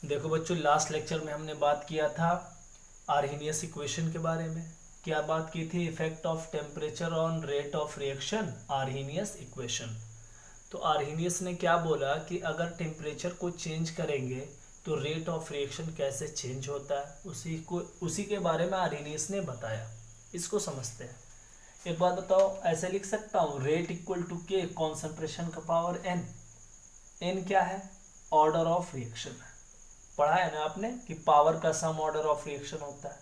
देखो बच्चों, last lecture में हमने बात किया था आर्हेनियस इक्वेशन के बारे में। क्या बात की थी? Effect of temperature on rate of reaction, Arrhenius equation. तो आर्हेनियस ने क्या बोला कि अगर टेम्परेचर को चेंज करेंगे तो रेट ऑफ रिएक्शन कैसे चेंज होता है, उसी के बारे में आर्हेनियस ने बताया। इसको समझते हैं। एक बात बताओ, ऐसे लिख सकता हूँ, रेट इक्वल टू के कॉन्सेंट्रेशन का पावर एन। एन क्या है? ऑर्डर ऑफ रिएक्शन है। पढ़ा है ना आपने कि पावर का सम ऑर्डर ऑफ रिएक्शन होता है।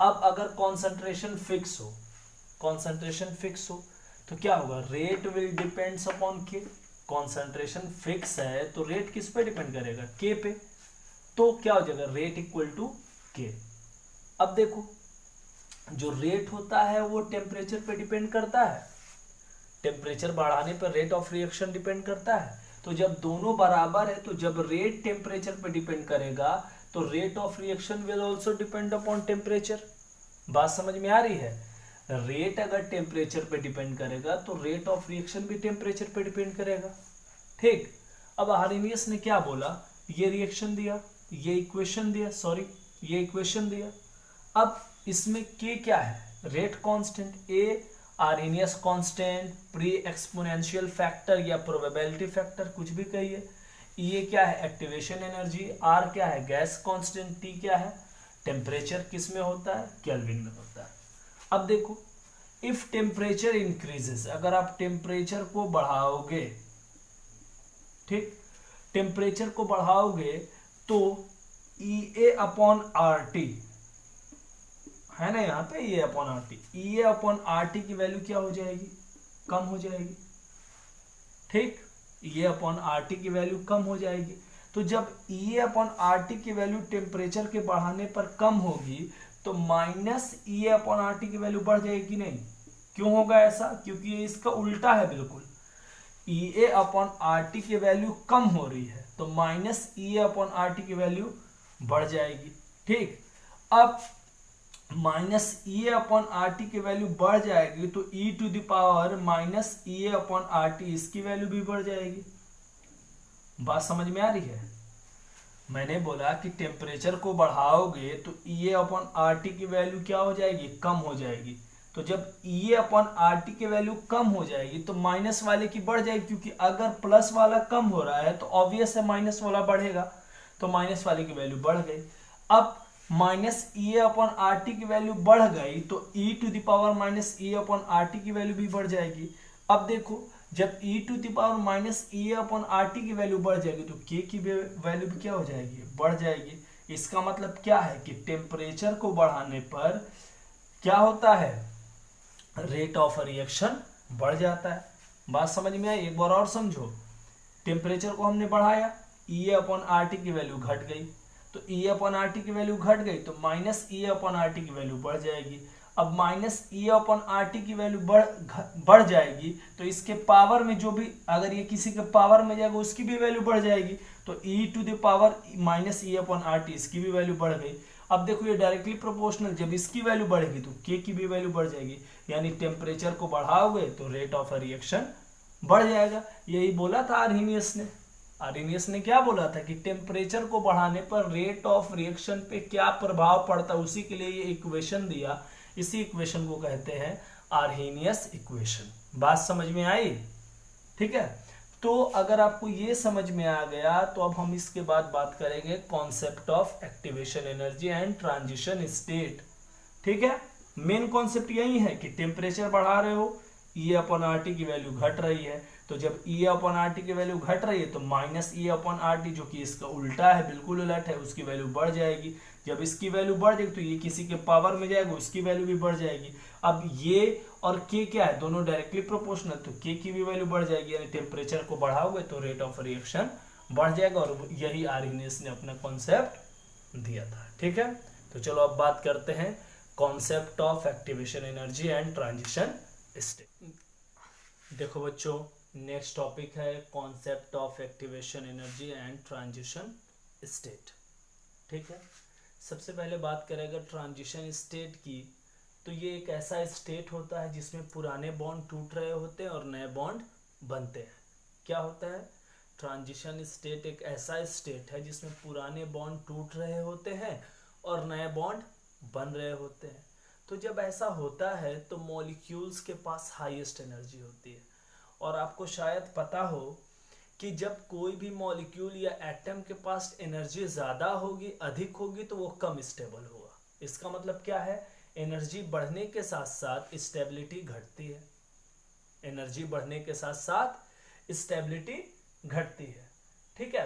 अब अगर कॉन्सेंट्रेशन फिक्स हो तो क्या होगा? रेट विल डिपेंड्स अपॉन के। कॉन्सेंट्रेशन फिक्स है तो रेट किस पे डिपेंड करेगा? के पे। तो क्या हो जाएगा? रेट इक्वल टू के। अब देखो, जो रेट होता है वो टेम्परेचर पे डिपेंड करता है। टेम्परेचर बढ़ाने पर रेट ऑफ रिएक्शन डिपेंड करता है। तो जब दोनों बराबर है, तो जब रेट टेम्परेचर पे डिपेंड करेगा तो rate of reaction will also depend upon temperature. बात समझ में आ रही है? रेट अगर टेम्परेचर पे डिपेंड करेगा तो रेट ऑफ रिएक्शन भी टेम्परेचर पे डिपेंड करेगा। ठीक। अब आर्हेनियस ने क्या बोला? ये रिएक्शन दिया, ये इक्वेशन दिया। अब इसमें के क्या है? Rate constant, a Arrhenius constant, pre exponential factor या प्रोबेबिलिटी फैक्टर, कुछ भी कहिए। ये क्या है? Activation energy. आर क्या है? Gas constant. टी क्या है? टेम्परेचर। किस में होता है? केल्विन में होता है। अब देखो, इफ टेम्परेचर इंक्रीजेस, अगर आप टेम्परेचर को बढ़ाओगे, ठीक, टेम्परेचर को बढ़ाओगे तो ई ए अपॉन आर टी है ना, यहाँ पे ई A upon R T, E A upon R T की वैल्यू क्या हो जाएगी? कम हो जाएगी। ठीक, ई ए अपॉन आर टी की वैल्यू कम हो जाएगी। तो जब ई ए अपॉन आर टी की वैल्यू टेम्परेचर के बढ़ाने पर कम होगी तो minus E A upon R T की वैल्यू बढ़ जाएगी। नहीं, क्यों होगा ऐसा? क्योंकि ये इसका उल्टा है बिल्कुल। E A upon R T की वैल्यू कम हो रही है तो minus E A upon R T की वैल्यू बढ़ जाएगी। ठीक। अब minus E A upon R T की वैल्यू बढ़ जाएगी तो e to the power minus E A upon R T, इसकी वैल्यू भी बढ़ जाएगी। बात समझ में आ रही है? मैंने बोला कि टेम्परेचर को बढ़ाओगे तो ई ए अपॉन आर टी की वैल्यू क्या हो जाएगी? कम हो जाएगी। तो जब ई ए अपॉन आर टी की वैल्यू कम हो जाएगी तो माइनस वाले की बढ़ जाएगी, क्योंकि अगर प्लस वाला कम हो रहा है तो ऑब्वियस है माइनस वाला बढ़ेगा। तो माइनस वाले की वैल्यू बढ़ गई। अब minus E A upon R T की वैल्यू बढ़ गई तो e to the power minus E upon R T की वैल्यू भी बढ़ जाएगी। अब देखो, जब e to the power minus E upon R T की वैल्यू बढ़ जाएगी तो के की वैल्यू भी क्या हो जाएगी? बढ़ जाएगी। इसका मतलब क्या है कि टेम्परेचर को बढ़ाने पर क्या होता है? रेट ऑफ रिएक्शन बढ़ जाता है। बात समझ में आई? एक बार और समझो। टेम्परेचर को हमने बढ़ाया, ई अपॉन आर टी की वैल्यू घट गई, तो ई अपॉन आर टी की वैल्यू घट गई तो minus E upon R T की वैल्यू बढ़ जाएगी। अब minus E upon R T की वैल्यू बढ़ जाएगी तो इसके पावर में जो भी, अगर ये किसी के पावर में जाएगा उसकी भी वैल्यू बढ़ जाएगी। तो e to the power minus E upon R T, इसकी भी वैल्यू बढ़ गई। अब देखो, ये डायरेक्टली प्रोपोर्शनल, जब इसकी वैल्यू बढ़ेगी तो के की भी वैल्यू बढ़ जाएगी। यानी टेम्परेचर को बढ़ाओगे तो रेट ऑफ रिएक्शन बढ़ जाएगा। यही बोला था आर्हेनियस ने। आर्हेनियस ने क्या बोला था कि टेम्परेचर को बढ़ाने पर रेट ऑफ रिएक्शन पे क्या प्रभाव पड़ता है, उसी के लिए ये इक्वेशन दिया। इसी इक्वेशन को कहते हैं आर्हेनियस इक्वेशन। बात समझ में आई? ठीक है। तो अगर आपको ये समझ में आ गया तो अब हम इसके बाद बात करेंगे concept of activation energy and transition state. ठीक है। मेन कॉन्सेप्ट यही है कि टेम्परेचर बढ़ा रहे हो, ई अपॉन आर टी की वैल्यू घट रही है, तो जब ई अपॉन आर टी की वैल्यू घट रही है तो minus E upon R T, जो कि इसका उल्टा है, बिल्कुल उलट है, उसकी वैल्यू बढ़ जाएगी। जब इसकी वैल्यू बढ़ जाएगी तो ये किसी के पावर में जाएगा, उसकी वैल्यू भी बढ़ जाएगी। अब ये और के क्या है? दोनों डायरेक्टली प्रोपोर्शनल, तो के की भी वैल्यू बढ़ जाएगी। यानी टेम्परेचर को बढ़ाओगे तो रेट ऑफ रिएक्शन बढ़ जाएगा, और यही आर्हेनियस ने अपना कॉन्सेप्ट दिया था। ठीक है। तो चलो अब बात करते हैं concept of activation energy and transition state. देखो बच्चों, नेक्स्ट टॉपिक है concept of activation energy and transition state. ठीक है। सबसे पहले बात करेंगे ट्रांजिशन स्टेट की। तो ये एक ऐसा स्टेट होता है जिसमें पुराने बॉन्ड टूट रहे होते हैं और नए बॉन्ड बनते हैं। क्या होता है? ट्रांजिशन स्टेट एक ऐसा स्टेट है जिसमें पुराने बॉन्ड टूट रहे होते हैं और नए बॉन्ड बन रहे होते हैं। तो जब ऐसा होता है तो मॉलिक्यूल्स के पास हाईएस्ट एनर्जी होती है। और आपको शायद पता हो कि जब कोई भी मॉलिक्यूल या एटम के पास एनर्जी ज़्यादा होगी, अधिक होगी, तो वो कम स्टेबल होगा। इसका मतलब क्या है, एनर्जी बढ़ने के साथ साथ स्टेबिलिटी घटती है। एनर्जी बढ़ने के साथ साथ स्टेबिलिटी घटती है। ठीक है।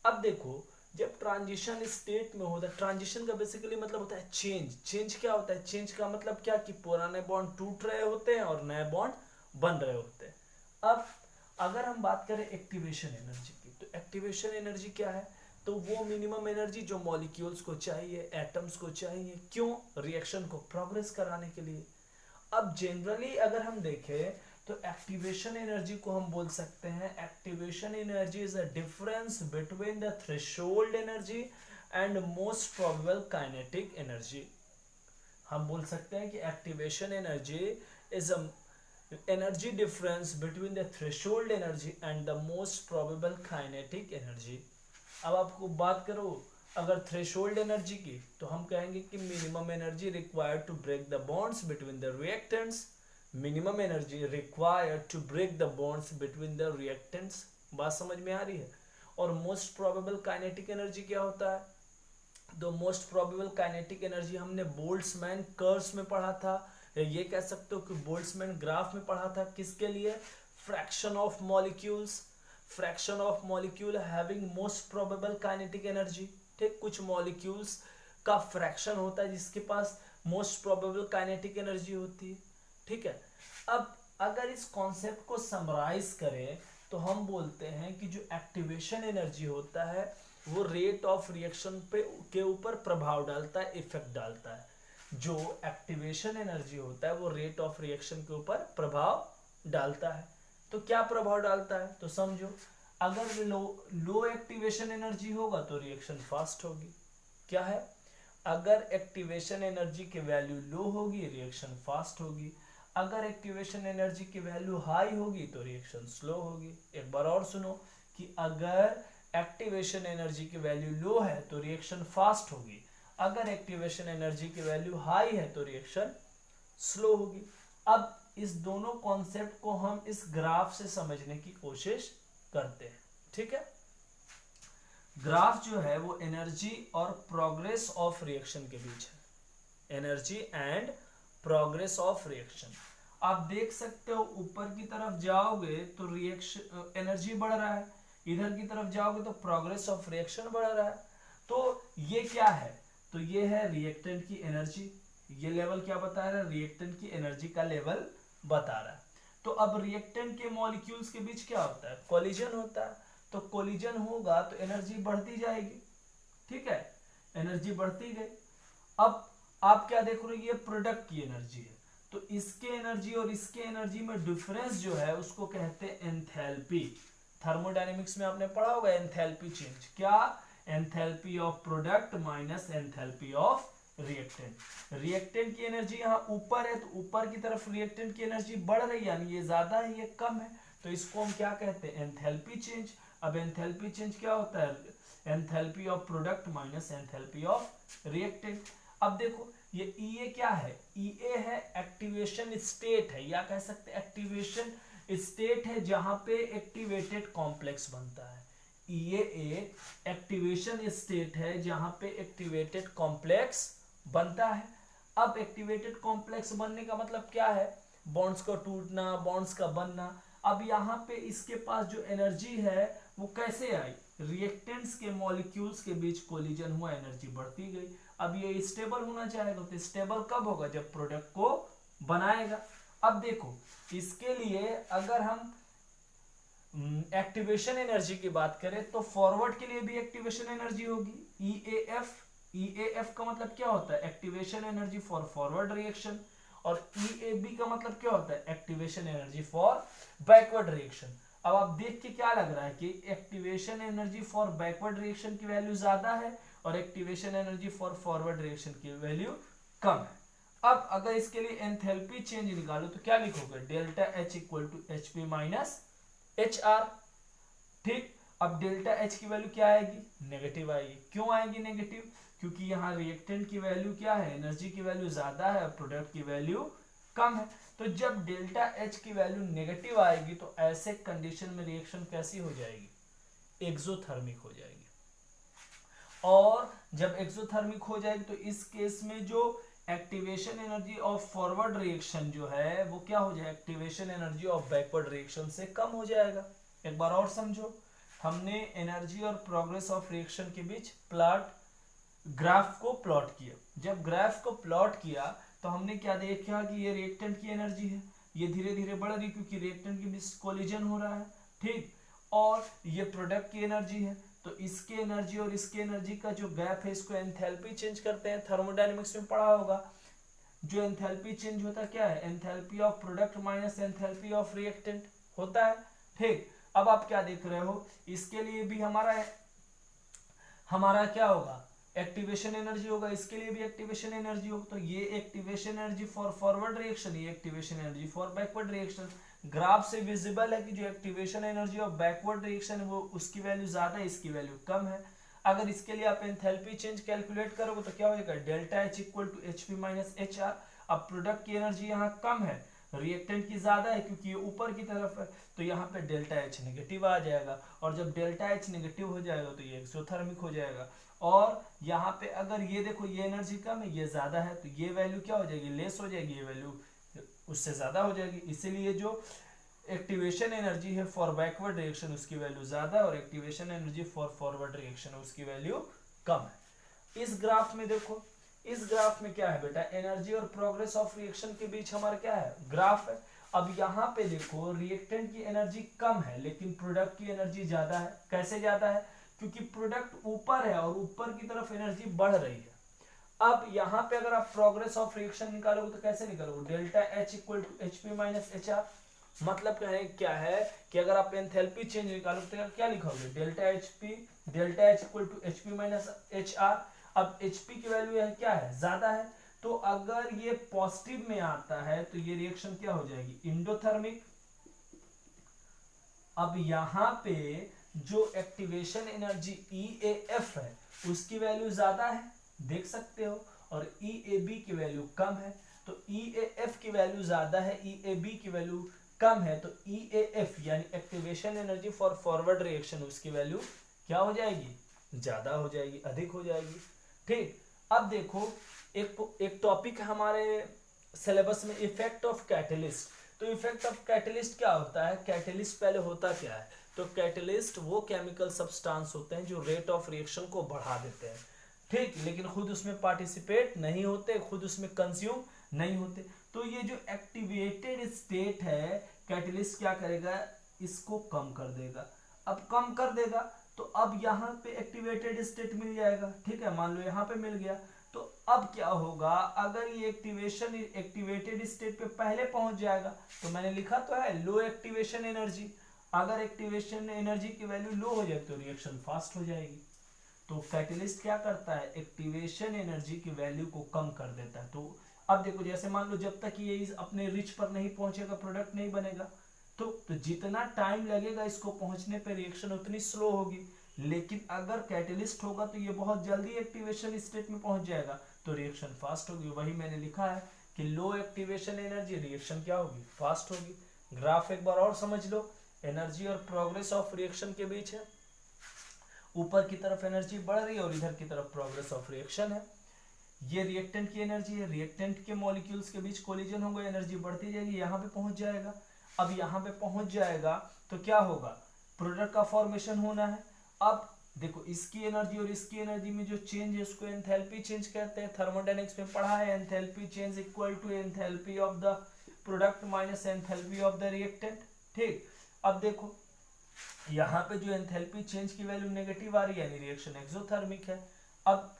अब देखो, जब ट्रांजिशन स्टेट में होता है, ट्रांजिशन का बेसिकली मतलब होता है चेंज। चेंज क्या होता है, चेंज का मतलब क्या कि पुराने बॉन्ड टूट रहे होते हैं और नए बॉन्ड बन रहे होते हैं। अब अगर हम बात करें एक्टिवेशन एनर्जी की, तो एक्टिवेशन एनर्जी क्या है, तो वो मिनिमम एनर्जी जो मॉलिक्यूल्स को चाहिए, एटम्स को चाहिए, क्यों, रिएक्शन को प्रोग्रेस कराने के लिए। अब जनरली अगर हम देखें तो एक्टिवेशन एनर्जी को हम बोल सकते हैं, activation energy is a difference between the threshold energy and most probable kinetic energy. हम बोल सकते हैं कि activation energy is a energy difference between the threshold energy and the most probable kinetic energy. अब आपको बात करो अगर थ्रेशोल्ड एनर्जी की, तो हम कहेंगे कि minimum energy required to break the bonds between the reactants, minimum energy required to break the bonds between the reactants. बात समझ में आ रही है। और मोस्ट प्रोबेबल काइनेटिक एनर्जी क्या होता है, तो मोस्ट प्रोबेबल काइनेटिक एनर्जी हमने बोल्ट्जमैन कर्व्स में पढ़ा था, या ये कह सकते हो कि बोल्ट्जमैन ग्राफ में पढ़ा था। किसके लिए, fraction of molecules, fraction of molecule having most probable kinetic energy. ठीक, कुछ मॉलिक्यूल्स का फ्रैक्शन होता है जिसके पास मोस्ट प्रोबेबल काइनेटिक एनर्जी होती है। ठीक है। अब अगर इस कॉन्सेप्ट को समराइज करें तो हम बोलते हैं कि जो एक्टिवेशन एनर्जी होता है वो रेट ऑफ रिएक्शन पे के ऊपर प्रभाव डालता है, इफेक्ट डालता है। जो एक्टिवेशन एनर्जी होता है वो रेट ऑफ रिएक्शन के ऊपर प्रभाव डालता है। तो क्या प्रभाव डालता है, तो समझो, अगर लो एक्टिवेशन एनर्जी होगा तो रिएक्शन फास्ट होगी। क्या है, अगर एक्टिवेशन एनर्जी की वैल्यू लो होगी रिएक्शन फास्ट होगी, अगर एक्टिवेशन एनर्जी की वैल्यू हाई होगी तो रिएक्शन स्लो होगी। एक बार और सुनो कि अगर एक्टिवेशन एनर्जी की वैल्यू लो है तो रिएक्शन फास्ट होगी, अगर एक्टिवेशन एनर्जी की वैल्यू हाई है तो रिएक्शन स्लो होगी। अब इस दोनों कॉन्सेप्ट को हम इस ग्राफ से समझने की कोशिश करते हैं। ठीक है। ग्राफ जो है वो एनर्जी और प्रोग्रेस ऑफ रिएक्शन के बीच है, energy and progress of reaction. आप देख सकते हो ऊपर की तरफ जाओगे तो रिएक्शन एनर्जी बढ़ रहा है, इधर की तरफ जाओगे तो प्रोग्रेस ऑफ रिएक्शन बढ़ रहा है। तो ये क्या है, तो ये है रिएक्टेंट की एनर्जी। ये लेवल क्या बता रहा है, रिएक्टेंट की एनर्जी का लेवल बता रहा है। तो अब रिएक्टेंट के मॉलिक्यूल्स के बीच क्या होता है, कोलिजन होता है। तो कोलिजन होगा तो एनर्जी बढ़ती जाएगी। ठीक है, एनर्जी बढ़ती गई। अब आप क्या देख रहे हो, ये प्रोडक्ट की एनर्जी है, तो इसके एनर्जी और इसके एनर्जी में डिफरेंस जो है उसको कहते हैं एंथैल्पी। थर्मोडायनेमिक्स में आपने पढ़ा होगा एंथैल्पी चेंज। क्या, enthalpy of product minus enthalpy of reactant. Reactant की एनर्जी यहाँ ऊपर है तो ऊपर की तरफ रिएक्टेंट की एनर्जी बढ़ रही है, यानी ये ज्यादा है ये कम है, तो इसको हम क्या कहते हैं, एंथैल्पी चेंज। अब एंथैल्पी चेंज क्या होता है, enthalpy of product minus enthalpy of reactant. अब देखो ये EA क्या है, EA है एक्टिवेशन स्टेट है, या कह सकते हैं एक्टिवेशन स्टेट है जहां पे एक्टिवेटेड कॉम्प्लेक्स बनता है। EA एक एक्टिवेशन स्टेट है जहां पे एक्टिवेटेड कॉम्प्लेक्स बनता है। अब एक्टिवेटेड कॉम्प्लेक्स बनने का मतलब क्या है, बॉन्ड्स का टूटना, बॉन्ड्स का बनना। अब यहाँ पे इसके पास जो एनर्जी है वो कैसे आई, रिएक्टेंट्स के मॉलिक्यूल्स के बीच कोलिजन हुआ, एनर्जी बढ़ती गई। अब ये स्टेबल होना चाहेगा तो स्टेबल कब होगा, जब प्रोडक्ट को बनाएगा। अब देखो इसके लिए अगर हम एक्टिवेशन एनर्जी की बात करें तो फॉरवर्ड के लिए भी एक्टिवेशन एनर्जी होगी, EAF। EAF का मतलब क्या होता है, activation energy for forward reaction. और EAB का मतलब क्या होता है, activation energy for backward reaction. अब आप देख के क्या लग रहा है कि activation energy for backward reaction की वैल्यू ज्यादा है और activation energy for forward reaction की वैल्यू कम है। अब अगर इसके लिए एंथैल्पी चेंज निकालो तो क्या लिखोगे, delta H equal to HP minus HR। ठीक, अब डेल्टा एच की वैल्यू क्या आएगी, नेगेटिव आएगी। क्यों आएगी नेगेटिव, क्योंकि यहाँ रिएक्टेंट की वैल्यू क्या है, एनर्जी की वैल्यू ज्यादा है, प्रोडक्ट की वैल्यू कम है। तो जब डेल्टा एच की वैल्यू नेगेटिव आएगी तो ऐसे कंडीशन में रिएक्शन कैसी हो जाएगी, एक्सोथर्मिक हो जाएगी। और जब एक्सोथर्मिक हो जाएगी तो इस केस में जो activation energy of forward reaction जो है वो क्या हो जाएगा, activation energy of backward reaction से कम हो जाएगा। एक बार और समझो, हमने एनर्जी और प्रोग्रेस ऑफ रिएक्शन के बीच ग्राफ को प्लॉट किया। जब ग्राफ को प्लॉट किया तो हमने क्या देखा कि ये रिएक्टेंट की एनर्जी है, ये धीरे धीरे बढ़ रही क्योंकि रिएक्टेंट के बीच कोलिजन हो रहा है, ठीक। और ये प्रोडक्ट की एनर्जी है, तो इसके एनर्जी और इसके एनर्जी का जो गैप है इसको एंथैल्पी चेंज करते हैं, थर्मोडायनेमिक्स में पढ़ा होगा। जो एंथैल्पी चेंज होता है क्या है, enthalpy of product minus enthalpy of reactant होता है, ठीक। अब आप क्या देख रहे हो, इसके लिए भी हमारा क्या होगा, एक्टिवेशन एनर्जी होगा, इसके लिए भी एक्टिवेशन एनर्जी होगा। तो ये activation energy for forward reaction, ये activation energy for backward reaction. Graph से विजिबल है कि जो activation energy of backward reaction है वो उसकी वैल्यू ज्यादा है, इसकी वैल्यू कम है। अगर इसके लिए आप एंथैल्पी चेंज कैलकुलेट करोगे तो क्या हो जाएगा, delta H equal to H P minus H R. अब प्रोडक्ट की एनर्जी यहाँ कम है, रिएक्टेंट की ज्यादा है क्योंकि ये ऊपर की तरफ है, तो यहाँ पे डेल्टा एच नेगेटिव आ जाएगा। और जब डेल्टा एच नेगेटिव हो जाएगा तो ये एक्सोथर्मिक हो जाएगा। और यहाँ पे अगर ये देखो, ये एनर्जी कम है, ये ज्यादा है, तो ये वैल्यू क्या हो जाएगी, लेस हो जाएगी, ये वैल्यू उससे ज्यादा हो जाएगी। इसीलिए जो एक्टिवेशन एनर्जी है फॉर बैकवर्ड रिएक्शन उसकी वैल्यू ज्यादा है और activation energy for forward reaction उसकी वैल्यू कम है। इस ग्राफ में देखो, इस ग्राफ में क्या है बेटा, एनर्जी और प्रोग्रेस ऑफ रिएक्शन के बीच हमारा क्या है, ग्राफ है। अब यहाँ पे देखो रिएक्टेंट की एनर्जी कम है लेकिन प्रोडक्ट की एनर्जी ज्यादा है। कैसे ज्यादा है, क्योंकि प्रोडक्ट ऊपर है और ऊपर की तरफ एनर्जी बढ़ रही है। अब यहाँ पे अगर आप प्रोग्रेस ऑफ रिएक्शन निकालोगे तो कैसे निकालोगे, delta H equal to H P minus H R. मतलब क्या है कि अगर आप एंथैल्पी चेंज निकालोगे तो क्या लिखोगे, delta H equal to H P minus H R. अब एच पी की वैल्यू है क्या है, ज्यादा है, तो अगर ये पॉजिटिव में आता है तो ये रिएक्शन क्या हो जाएगी, इंडोथर्मिक। अब यहाँ पे जो एक्टिवेशन एनर्जी EAF है उसकी वैल्यू ज्यादा है, देख सकते हो, और EAB की वैल्यू कम है। तो EAF की वैल्यू ज्यादा है, EAB की वैल्यू कम है, तो EAF यानी activation energy for forward reaction उसकी वैल्यू क्या हो जाएगी, ज्यादा हो जाएगी, अधिक हो जाएगी, ठीक। अब देखो एक टॉपिक हमारे सिलेबस में इफेक्ट ऑफ कैटलिस्ट। तो इफेक्ट ऑफ कैटलिस्ट क्या होता है, कैटलिस्ट पहले होता क्या है, तो कैटलिस्ट वो केमिकल सब्सटेंस होते हैं जो रेट ऑफ रिएक्शन को बढ़ा देते हैं, ठीक, लेकिन खुद उसमें पार्टिसिपेट नहीं होते, खुद उसमें कंज्यूम नहीं होते। तो ये जो एक्टिवेटेड स्टेट है, कैटलिस्ट क्या करेगा, इसको कम कर देगा। अब कम कर देगा तो अब यहाँ पे एक्टिवेटेड स्टेट मिल जाएगा, ठीक है, मान लो यहाँ पे मिल गया। तो अब क्या होगा, अगर ये एक्टिवेटेड स्टेट पे पहले पहुंच जाएगा तो मैंने लिखा तो है लो एक्टिवेशन एनर्जी। अगर एक्टिवेशन एनर्जी की वैल्यू लो हो जाए तो रिएक्शन फास्ट हो जाएगी। तो कैटलिस्ट क्या करता है, एक्टिवेशन एनर्जी की वैल्यू को कम कर देता है। तो अब देखो, जैसे मान लो जब तक ये अपने रिच पर नहीं पहुंचेगा प्रोडक्ट नहीं बनेगा, तो जितना टाइम लगेगा इसको पहुंचने पे रिएक्शन उतनी स्लो होगी। लेकिन अगर कैटलिस्ट होगा तो ये बहुत जल्दी एक्टिवेशन स्टेट में पहुंच जाएगा तो रिएक्शन फास्ट होगी। वही मैंने लिखा है कि लो एक्टिवेशन एनर्जी, रिएक्शन क्या होगी, फास्ट होगी। ग्राफ एक बार और समझ लो, एनर्जी और प्रोग्रेस ऑफ रिएक्शन के बीच है, ऊपर की तरफ एनर्जी बढ़ रही है और इधर की तरफ प्रोग्रेस ऑफ रिएक्शन है। ये रिएक्टेंट की एनर्जी है, रिएक्टेंट के मॉलिक्यूल्स के बीच कोलिजन होगा, एनर्जी बढ़ती जाएगी, यहाँ पे पहुंच जाएगा। अब यहाँ पे पहुंच जाएगा तो क्या होगा, प्रोडक्ट का फॉर्मेशन होना है। अब देखो, इसकी एनर्जी और इसकी एनर्जी में जो चेंज है उसको एंथैल्पी चेंज कहते हैं। थर्मोडायनेमिक्स में पढ़ा है, enthalpy change equal to enthalpy of the product minus enthalpy of the reactant, ठीक। अब देखो यहाँ पे जो एंथैल्पी चेंज की वैल्यू नेगेटिव आ रही है यानी रिएक्शन एक्सोथर्मिक है। अब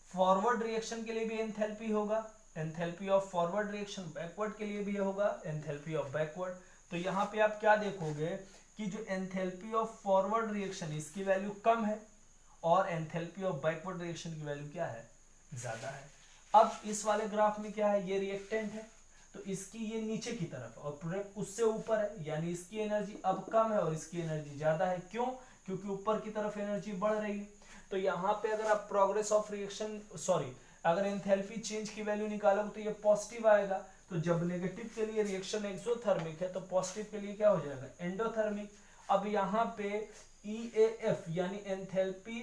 फॉरवर्ड रिएक्शन के लिए भी एंथैल्पी होगा, enthalpy of forward reaction, backward के लिए भी होगा एंथैल्पी ऑफ बैकवर्ड। तो यहाँ पे आप क्या देखोगे कि जो एंथैल्पी ऑफ फॉरवर्ड रिएक्शन इसकी वैल्यू कम है और एंथैल्पी ऑफ बैकवर्ड रिएक्शन की वैल्यू क्या है, ज्यादा है। अब इस वाले ग्राफ में क्या है, ये रिएक्टेंट है तो इसकी ये नीचे की तरफ और प्रोडक्ट उससे ऊपर है, यानी इसकी एनर्जी अब कम है और इसकी एनर्जी ज्यादा है। क्यों, क्योंकि ऊपर की तरफ एनर्जी बढ़ रही है। तो यहाँ पे अगर आप प्रोग्रेस ऑफ रिएक्शन अगर एंथैल्पी चेंज की वैल्यू निकालोगे तो ये पॉजिटिव आएगा। तो जब नेगेटिव के लिए रिएक्शन एक्सोथर्मिक है तो पॉजिटिव के लिए क्या हो जाएगा, एंडोथर्मिक। अब यहाँ पे EAF यानी enthalpy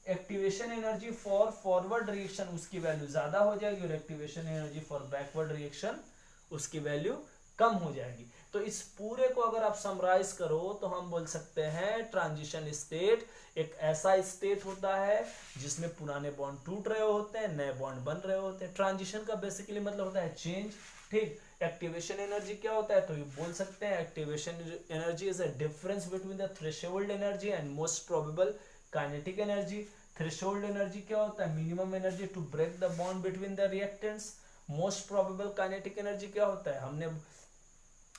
activation energy for forward reaction उसकी वैल्यू ज्यादा हो जाएगी और activation energy for backward reaction उसकी वैल्यू कम हो जाएगी। तो इस पूरे को अगर आप समराइज करो तो हम बोल सकते हैं ट्रांजिशन स्टेट एक ऐसा स्टेट होता है जिसमें पुराने बॉन्ड टूट रहे होते हैं, नए बॉन्ड बन रहे होते हैं। ट्रांजिशन का बेसिकली मतलब होता है चेंज, ठीक। एक्टिवेशन एनर्जी क्या होता है, तो ये बोल सकते हैं activation energy is a difference between the threshold energy and most probable kinetic energy. Threshold energy क्या होता है, minimum energy to break the bond between the reactants. Most probable kinetic energy क्या होता है, हमने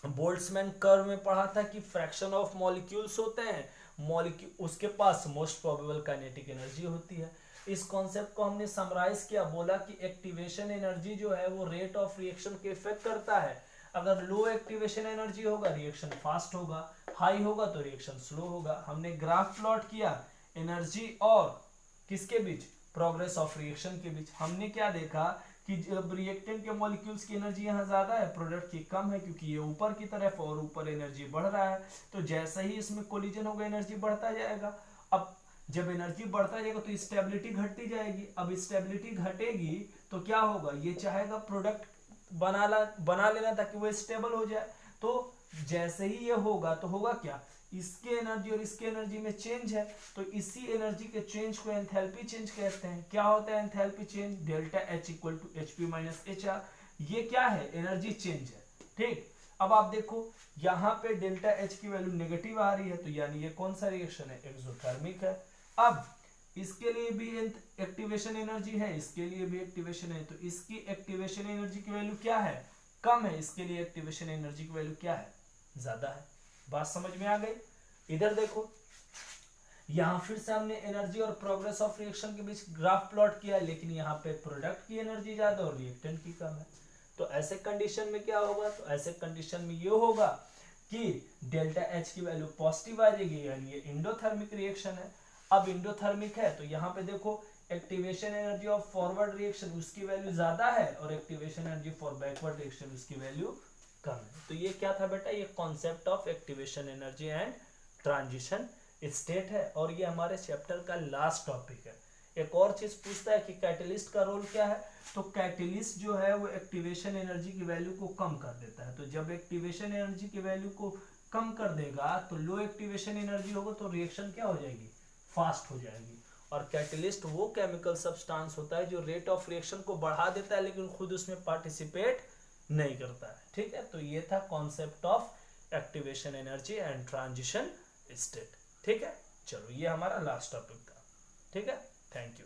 बोल्ट्जमैन कर्व में पढ़ा था कि फ्रैक्शन ऑफ मॉलिक्यूल्स होते हैं, मॉलिक्यूल उसके पास मोस्ट प्रोबेबल काइनेटिक एनर्जी होती है। इस कॉन्सेप्ट को हमने समराइज किया, बोला कि एक्टिवेशन एनर्जी जो है वो रेट ऑफ रिएक्शन के इफेक्ट करता है। अगर लो एक्टिवेशन एनर्जी होगा रिएक्शन फास्ट होगा, हाई होगा तो रिएक्शन स्लो होगा। हमने ग्राफ प्लॉट किया एनर्जी और किसके बीच, प्रोग्रेस ऑफ रिएक्शन के बीच। हमने क्या देखा कि जब रिएक्टेंट के मॉलिक्यूल्स की एनर्जी यहाँ ज्यादा है, प्रोडक्ट की कम है, क्योंकि ये ऊपर की तरफ और ऊपर एनर्जी बढ़ रहा है। तो जैसे ही इसमें कोलिजन होगा एनर्जी बढ़ता जाएगा। अब जब एनर्जी बढ़ता जाएगा तो स्टेबिलिटी घटती जाएगी। अब स्टेबिलिटी घटेगी तो क्या होगा, ये चाहेगा प्रोडक्ट बना लेना ताकि वो स्टेबल हो जाए। तो जैसे ही ये होगा तो होगा क्या, इसके एनर्जी और इसके एनर्जी में चेंज है, तो इसी एनर्जी के चेंज को एंथैल्पी चेंज कहते हैं। क्या होता है enthalpy change, delta H equal to HP minus HR। ये क्या है, एनर्जी चेंज है, ठीक। अब आप देखो यहाँ पे डेल्टा H की वैल्यू नेगेटिव आ रही है, तो यानी ये कौन सा रिएक्शन है, एक्सोथर्मिक है। अब इसके लिए भी एक्टिवेशन एनर्जी है, इसके लिए भी एक्टिवेशन है, तो इसकी एक्टिवेशन एनर्जी की वैल्यू क्या है, कम है, इसके लिए एक्टिवेशन एनर्जी की वैल्यू क्या है, ज्यादा है। बात समझ में आ गई। इधर देखो यहां फिर से हमने एनर्जी और प्रोग्रेस ऑफ रिएक्शन के बीच ग्राफ प्लॉट किया, लेकिन यहाँ पे प्रोडक्ट की एनर्जी ज्यादा और रिएक्टेंट की कम है। तो ऐसे कंडीशन में क्या होगा, तो ऐसे कंडीशन में ये होगा कि डेल्टा H की वैल्यू पॉजिटिव आ जाएगी, यानी ये इंडोथर्मिक रिएक्शन है। अब इंडोथर्मिक है तो यहाँ पे देखो activation energy of forward reaction उसकी वैल्यू ज्यादा है और activation energy for backward reaction उसकी वैल्यू कम है। तो ये क्या था बेटा, ये concept of activation energy and transition state है, और ये हमारे चैप्टर का लास्ट टॉपिक है। एक और चीज पूछता है कि कैटलिस्ट का रोल क्या है, तो कैटलिस्ट जो है वो एक्टिवेशन एनर्जी की वैल्यू को कम कर देता है। तो जब एक्टिवेशन एनर्जी की वैल्यू को कम कर देगा तो लो एक्टिवेशन एनर्जी होगा तो रिएक्शन क्या हो जाएगी, फास्ट हो जाएगी। और कैटलिस्ट वो केमिकल सब्सटेंस होता है जो रेट ऑफ रिएक्शन को बढ़ा देता है लेकिन खुद उसमें पार्टिसिपेट नहीं करता है, ठीक है। तो ये था concept of activation energy and transition state, ठीक है। चलो ये हमारा लास्ट टॉपिक था, ठीक है। Thank you.